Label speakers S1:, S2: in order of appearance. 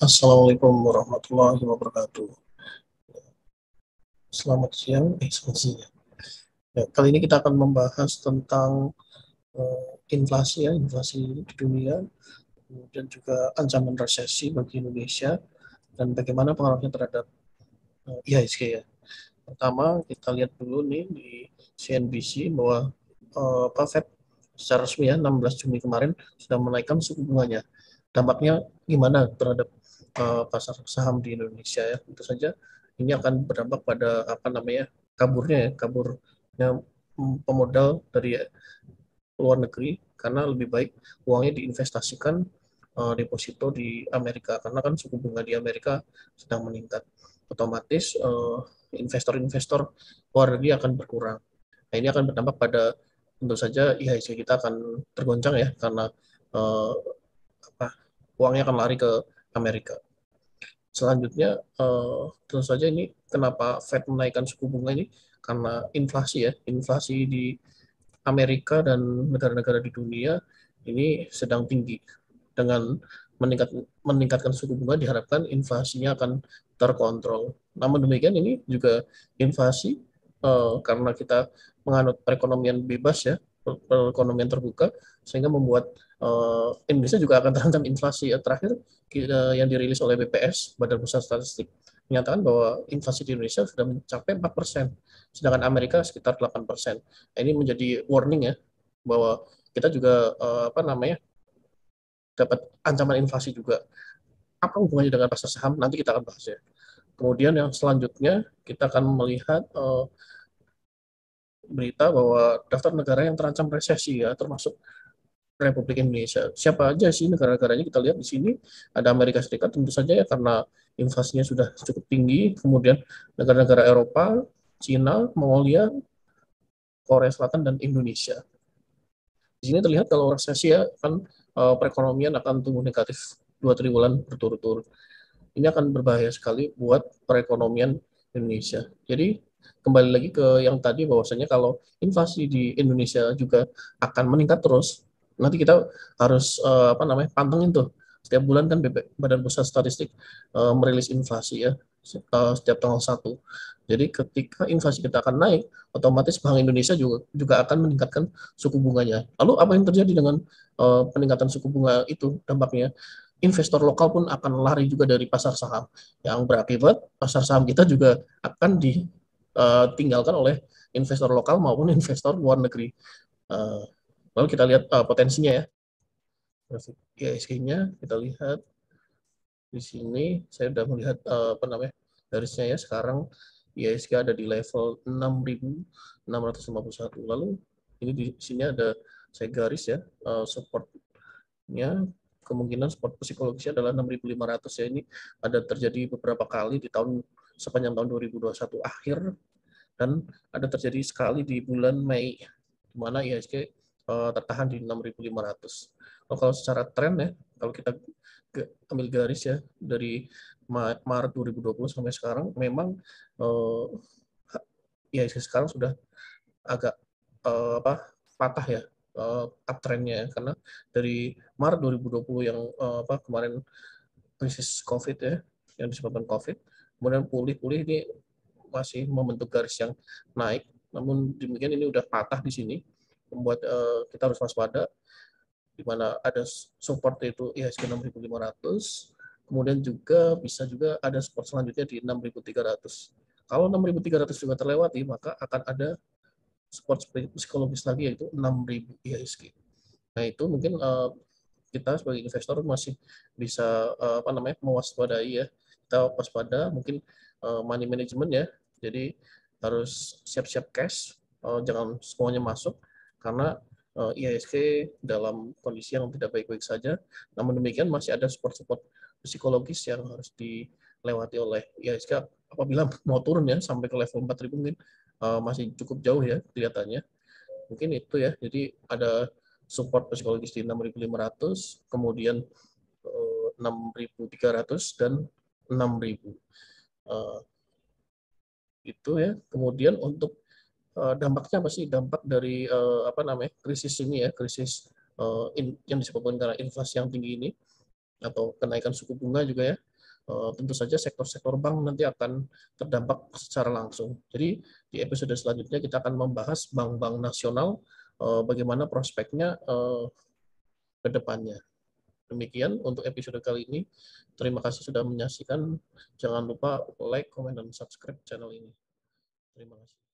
S1: Assalamualaikum warahmatullahi wabarakatuh. Selamat siang, selamat siang. Ya, kali ini kita akan membahas tentang inflasi ya, inflasi di dunia, kemudian juga ancaman resesi bagi Indonesia dan bagaimana pengaruhnya terhadap IHSG ya. Pertama, kita lihat dulu nih di CNBC bahwa Fed secara resmi ya 16 Juni kemarin sudah menaikkan suku bunganya. Dampaknya gimana terhadap pasar saham di Indonesia ya? Tentu saja ini akan berdampak pada kaburnya pemodal dari luar negeri karena lebih baik uangnya diinvestasikan deposito di Amerika karena kan suku bunga di Amerika sedang meningkat, otomatis investor-investor luar negeri akan berkurang. Nah, ini akan berdampak pada tentu saja IHSG kita akan tergoncang ya karena uh, apa, uangnya akan lari ke Amerika. Selanjutnya, tentu saja ini kenapa Fed menaikkan suku bunga ini karena inflasi ya, inflasi di Amerika dan negara-negara di dunia ini sedang tinggi. Dengan meningkatkan suku bunga diharapkan inflasinya akan terkontrol. Namun demikian ini juga inflasi karena kita menganut perekonomian bebas ya, perekonomian terbuka, sehingga membuat Indonesia juga akan terancam inflasi ya. Terakhir yang dirilis oleh BPS, Badan Pusat Statistik, menyatakan bahwa inflasi di Indonesia sudah mencapai 4%, sedangkan Amerika sekitar 8%. Nah, ini menjadi warning ya, bahwa kita juga dapat ancaman inflasi juga. Apa hubungannya dengan pasar saham? Nanti kita akan bahas ya. Kemudian yang selanjutnya kita akan melihat berita bahwa daftar negara yang terancam resesi ya, termasuk Republik Indonesia. Siapa aja sih negara-negaranya kita lihat di sini. Ada Amerika Serikat tentu saja ya karena inflasinya sudah cukup tinggi. Kemudian negara-negara Eropa, Cina, Mongolia, Korea Selatan, dan Indonesia. Di sini terlihat kalau resesi ya kan perekonomian akan tumbuh negatif 2 triwulan berturut-turut. Ini akan berbahaya sekali buat perekonomian Indonesia. Jadi kembali lagi ke yang tadi bahwasanya kalau inflasi di Indonesia juga akan meningkat terus, nanti kita harus pantengin tuh. Setiap bulan kan Badan Pusat Statistik merilis inflasi ya setiap tanggal 1. Jadi ketika inflasi kita akan naik, otomatis Bank Indonesia juga akan meningkatkan suku bunganya. Lalu apa yang terjadi dengan peningkatan suku bunga itu? Dampaknya investor lokal pun akan lari juga dari pasar saham, yang berakibat pasar saham kita juga akan ditinggalkan oleh investor lokal maupun investor luar negeri. Lalu kita lihat potensinya ya, grafik IHSG-nya kita lihat di sini. Saya sudah melihat garisnya ya. Sekarang IHSG ada di level 6.651. Lalu ini di sini ada saya garis ya, supportnya, kemungkinan support psikologisnya adalah 6.500 ya. Ini ada terjadi beberapa kali di sepanjang tahun 2021 akhir, dan ada terjadi sekali di bulan Mei di mana IHSG tertahan di 6.500. Kalau secara tren ya, kalau kita ambil garis ya dari Maret 2020 sampai sekarang, memang IHSG sekarang sudah agak patah ya uptrendnya, karena dari Maret 2020 yang kemarin krisis COVID ya, yang disebabkan COVID, kemudian pulih-pulih ini masih membentuk garis yang naik, namun demikian ini udah patah di sini, membuat kita harus waspada, di mana ada support itu IHSG 6.500, kemudian juga bisa juga ada support selanjutnya di 6.300. Kalau 6.300 juga terlewati, maka akan ada support psikologis lagi yaitu 6.000 IHSG. Nah, itu mungkin kita sebagai investor masih bisa mewaspadai ya. Kita waspada, mungkin money management ya. Jadi harus siap-siap cash, jangan semuanya masuk karena IHSG dalam kondisi yang tidak baik-baik saja. Namun demikian masih ada support-support psikologis yang harus dilewati oleh IHSG. Apabila mau turun ya sampai ke level 4.000 mungkin masih cukup jauh ya kelihatannya. Mungkin itu ya. Jadi ada support psikologis di 6.500, kemudian 6.300 dan 6.000. Itu ya. Kemudian untuk dampaknya apa sih? Dampak dari krisis ini ya, krisis yang disebabkan karena inflasi yang tinggi ini atau kenaikan suku bunga juga ya. tentu saja sektor-sektor bank nanti akan terdampak secara langsung. Jadi di episode selanjutnya kita akan membahas bank-bank nasional, bagaimana prospeknya ke depannya. Demikian untuk episode kali ini. Terima kasih sudah menyaksikan. Jangan lupa like, comment, dan subscribe channel ini. Terima kasih.